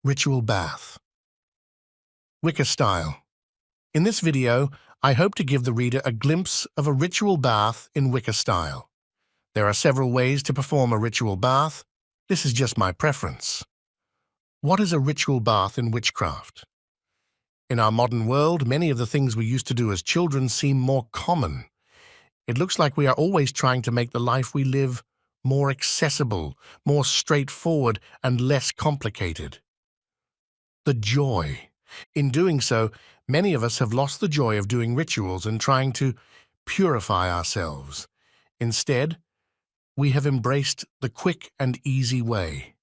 Ritual bath. Wicca style. In this video, I hope to give the reader a glimpse of a ritual bath in Wicca style. There are several ways to perform a ritual bath. This is just my preference. What is a ritual bath in witchcraft? In our modern world, many of the things we used to do as children seem more common. It looks like we are always trying to make the life we live more accessible, more straightforward, and less complicated. The joy. In doing so, many of us have lost the joy of doing rituals and trying to purify ourselves. Instead, we have embraced the quick and easy way.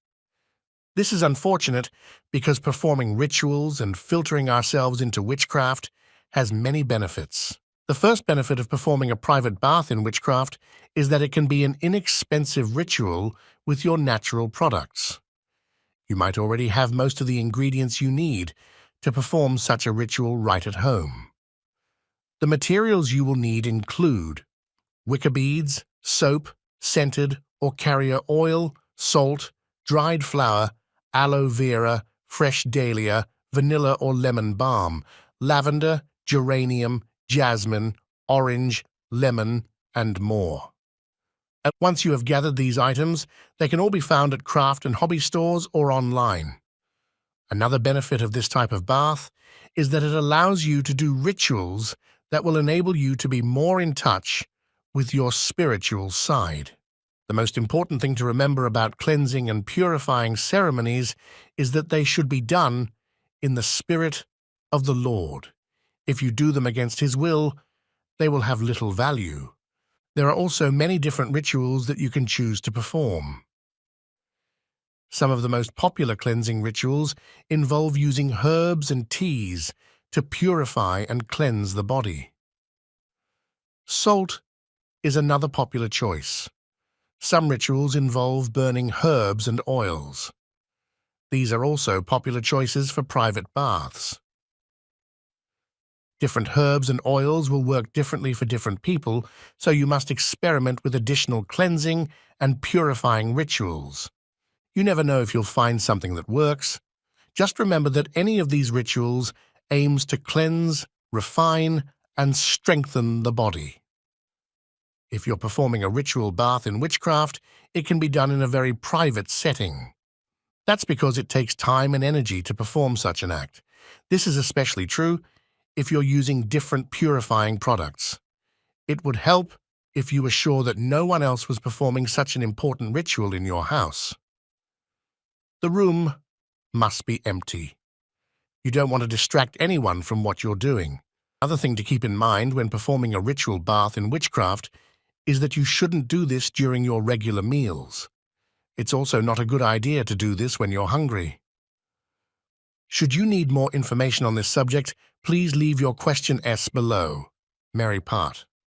This is unfortunate because performing rituals and filtering ourselves into witchcraft has many benefits. The first benefit of performing a private bath in witchcraft is that it can be an inexpensive ritual with your natural products. You might already have most of the ingredients you need to perform such a ritual right at home. The materials you will need include Wicca beads, soap, scented or carrier oil, salt, dried flower, aloe vera, fresh dahlia, vanilla or lemon balm, lavender, geranium, jasmine, orange, lemon, and more. And once you have gathered these items, they can all be found at craft and hobby stores or online. Another benefit of this type of bath is that it allows you to do rituals that will enable you to be more in touch with your spiritual side. The most important thing to remember about cleansing and purifying ceremonies is that they should be done in the spirit of the Lord. If you do them against His will, they will have little value. There are also many different rituals that you can choose to perform. Some of the most popular cleansing rituals involve using herbs and teas to purify and cleanse the body. Salt is another popular choice. Some rituals involve burning herbs and oils. These are also popular choices for private baths. Different herbs and oils will work differently for different people, so you must experiment with additional cleansing and purifying rituals. You never know if you'll find something that works. Just remember that any of these rituals aims to cleanse, refine, and strengthen the body. If you're performing a ritual bath in witchcraft, it can be done in a very private setting. That's because it takes time and energy to perform such an act. This is especially true if you're using different purifying products. It would help if you were sure that no one else was performing such an important ritual in your house. The room must be empty. You don't want to distract anyone from what you're doing. Another thing to keep in mind when performing a ritual bath in witchcraft is that you shouldn't do this during your regular meals. It's also not a good idea to do this when you're hungry. Should you need more information on this subject, please leave your question S below. Mary Part.